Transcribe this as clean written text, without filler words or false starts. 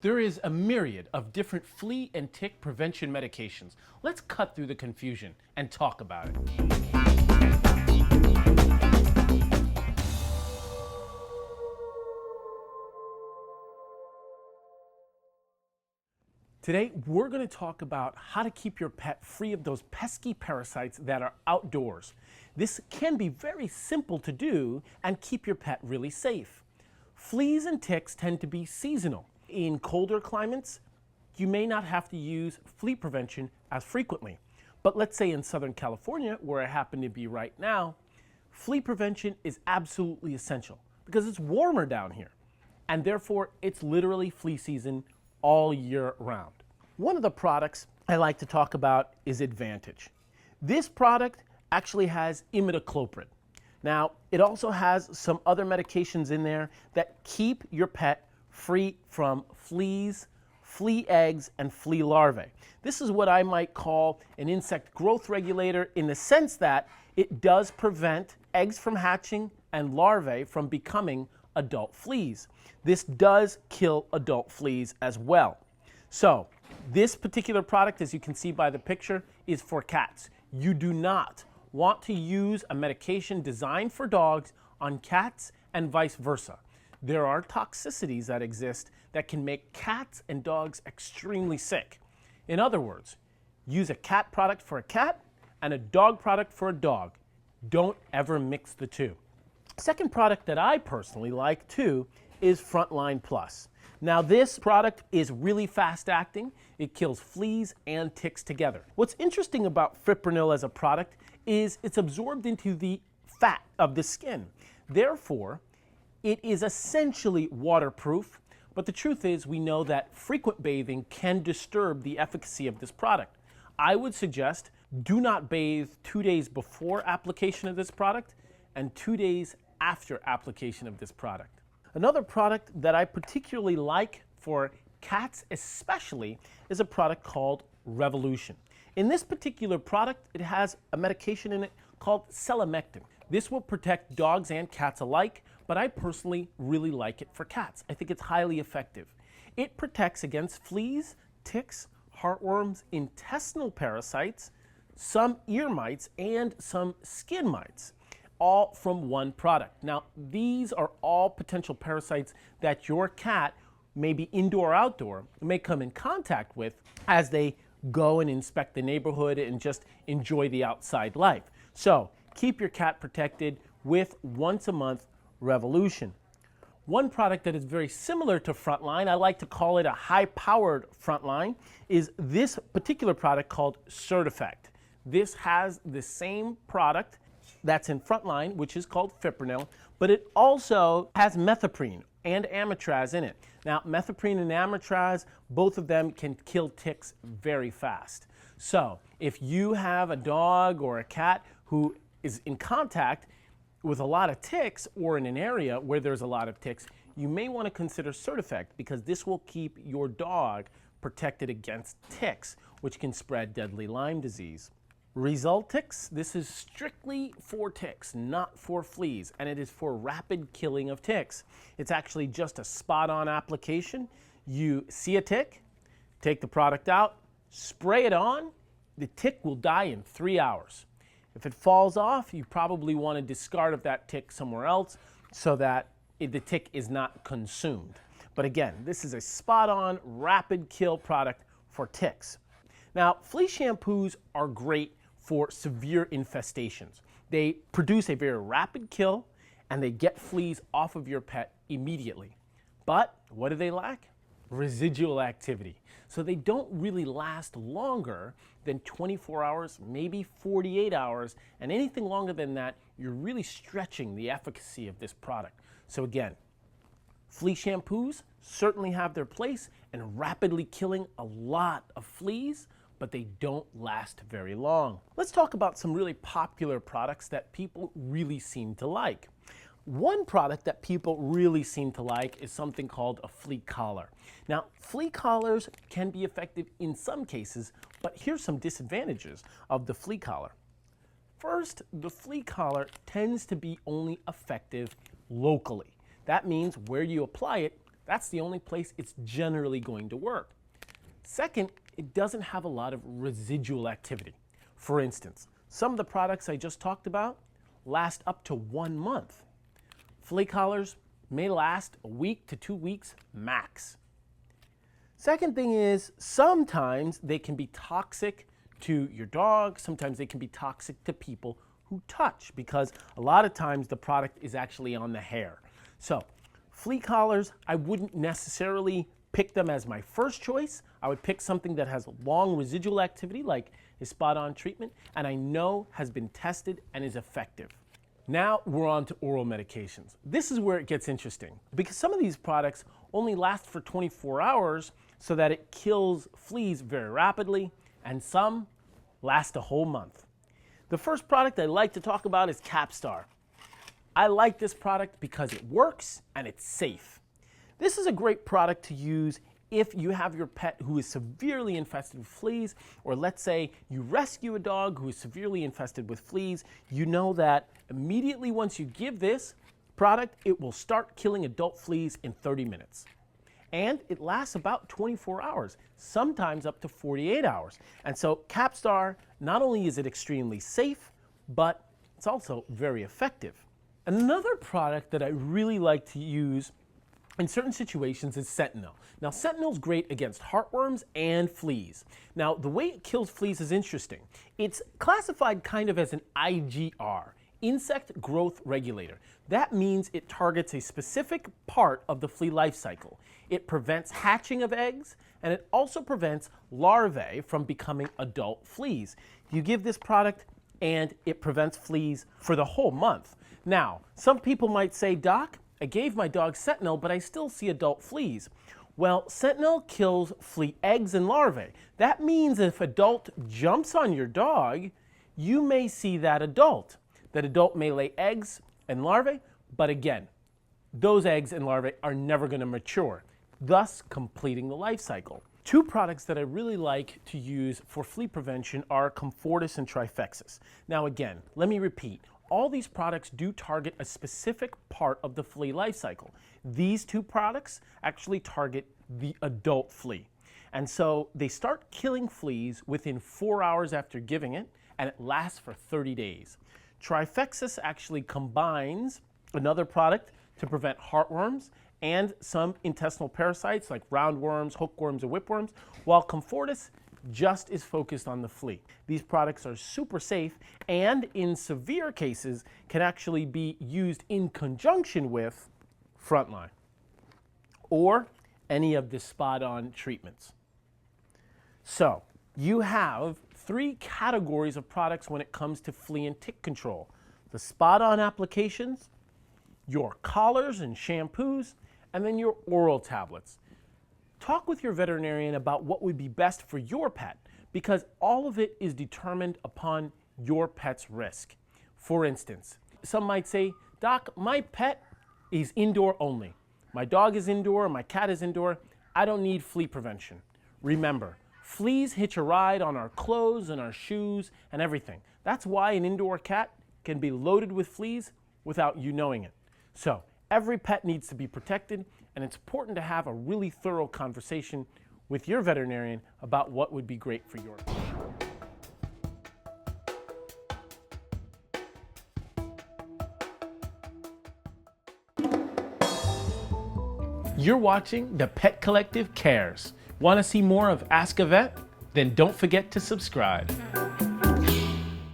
There is a myriad of different flea and tick prevention medications. Let's cut through the confusion and talk about it. Today, we're going to talk about how to keep your pet free of those pesky parasites that are outdoors. This can be very simple to do and keep your pet really safe. Fleas and ticks tend to be seasonal. In colder climates, you may not have to use flea prevention as frequently. But let's say in Southern California, where I happen to be right now, flea prevention is absolutely essential because it's warmer down here. And therefore, it's literally flea season all year round. One of the products I like to talk about is Advantage. This product actually has imidacloprid. Now, it also has some other medications in there that keep your pet free from fleas, flea eggs, and flea larvae. This is what I might call an insect growth regulator in the sense that it does prevent eggs from hatching and larvae from becoming adult fleas. This does kill adult fleas as well. So, this particular product, as you can see by the picture, is for cats. You do not want to use a medication designed for dogs on cats and vice versa. There are toxicities that exist that can make cats and dogs extremely sick. In other words, use a cat product for a cat and a dog product for a dog. Don't ever mix the two. Second product that I personally like too is Frontline Plus. Now this product is really fast acting. It kills fleas and ticks together. What's interesting about fipronil as a product is it's absorbed into the fat of the skin. Therefore, it is essentially waterproof, but the truth is we know that frequent bathing can disturb the efficacy of this product. I would suggest do not bathe 2 days before application of this product and 2 days after application of this product. Another product that I particularly like for cats especially is a product called Revolution. In this particular product, it has a medication in it called selamectin. This will protect dogs and cats alike, but I personally really like it for cats. I think it's highly effective. It protects against fleas, ticks, heartworms, intestinal parasites, some ear mites, and some skin mites, all from one product. Now, these are all potential parasites that your cat, maybe indoor or outdoor, may come in contact with as they go and inspect the neighborhood and just enjoy the outside life. So, keep your cat protected with once a month Revolution. One product that is very similar to Frontline, I like to call it a high-powered Frontline, is this particular product called Certifect. This has the same product that's in Frontline, which is called fipronil, but it also has methoprene and amitraz in it. Now, methoprene and amitraz, both of them can kill ticks very fast. So, if you have a dog or a cat who is in contact with a lot of ticks or in an area where there's a lot of ticks, you may want to consider Certifect because this will keep your dog protected against ticks, which can spread deadly Lyme disease. Resultix, this is strictly for ticks, not for fleas, and it is for rapid killing of ticks. It's actually just a spot-on application. You see a tick, take the product out, spray it on, the tick will die in 3 hours. If it falls off, you probably want to discard of that tick somewhere else so that the tick is not consumed. But again, this is a spot-on, rapid kill product for ticks. Now, flea shampoos are great for severe infestations. They produce a very rapid kill and they get fleas off of your pet immediately. But what do they lack? Residual activity. So they don't really last longer than 24 hours, maybe 48 hours, and anything longer than that, you're really stretching the efficacy of this product. So again, flea shampoos certainly have their place in rapidly killing a lot of fleas, but they don't last very long. Let's talk about some really popular products that people really seem to like. One product that people really seem to like is something called a flea collar. Now, flea collars can be effective in some cases, but here's some disadvantages of the flea collar. First, the flea collar tends to be only effective locally. That means where you apply it, That's the only place it's generally going to work. Second, it doesn't have a lot of residual activity. For instance, some of the products I just talked about last up to 1 month. Flea collars may last a week to 2 weeks max. Second thing is, sometimes they can be toxic to your dog, sometimes they can be toxic to people who touch, because a lot of times the product is actually on the hair. So, flea collars, I wouldn't necessarily pick them as my first choice. I would pick something that has long residual activity, like a spot-on treatment, and I know has been tested and is effective. Now we're on to oral medications. This is where it gets interesting, because some of these products only last for 24 hours so that it kills fleas very rapidly, and some last a whole month. The first product I like to talk about is Capstar. I like this product because it works and it's safe. This is a great product to use if you have your pet who is severely infested with fleas, or let's say you rescue a dog who is severely infested with fleas. You know that immediately once you give this product, it will start killing adult fleas in 30 minutes. And it lasts about 24 hours, sometimes up to 48 hours. And so Capstar, not only is it extremely safe, but it's also very effective. Another product that I really like to use in certain situations is Sentinel. Now, Sentinel's great against heartworms and fleas. Now, the way it kills fleas is interesting. It's classified kind of as an IGR, insect growth regulator. That means it targets a specific part of the flea life cycle. It prevents hatching of eggs, and it also prevents larvae from becoming adult fleas. You give this product, and it prevents fleas for the whole month. Now, some people might say, Doc, I gave my dog Sentinel, but I still see adult fleas. Well, Sentinel kills flea eggs and larvae. That means if adult jumps on your dog, you may see that adult. That adult may lay eggs and larvae, but again, those eggs and larvae are never going to mature, thus completing the life cycle. Two products that I really like to use for flea prevention are Comfortis and Trifexis. Now again, let me repeat. All these products do target a specific part of the flea life cycle. These two products actually target the adult flea. And so they start killing fleas within 4 hours after giving it, and it lasts for 30 days. Trifexis actually combines another product to prevent heartworms and some intestinal parasites like roundworms, hookworms, and whipworms, while Comfortis just is focused on the flea. These products are super safe and in severe cases can actually be used in conjunction with Frontline or any of the spot-on treatments. So you have 3 categories of products when it comes to flea and tick control: the spot-on applications, your collars and shampoos, and then your oral tablets. Talk with your veterinarian about what would be best for your pet, because all of it is determined upon your pet's risk. For instance, some might say, Doc, my pet is indoor only. My dog is indoor, my cat is indoor. I don't need flea prevention. Remember, fleas hitch a ride on our clothes and our shoes and everything. That's why an indoor cat can be loaded with fleas without you knowing it. So every pet needs to be protected, and it's important to have a really thorough conversation with your veterinarian about what would be great for your pet. You're watching The Pet Collective Cares. Want to see more of Ask a Vet? Then don't forget to subscribe.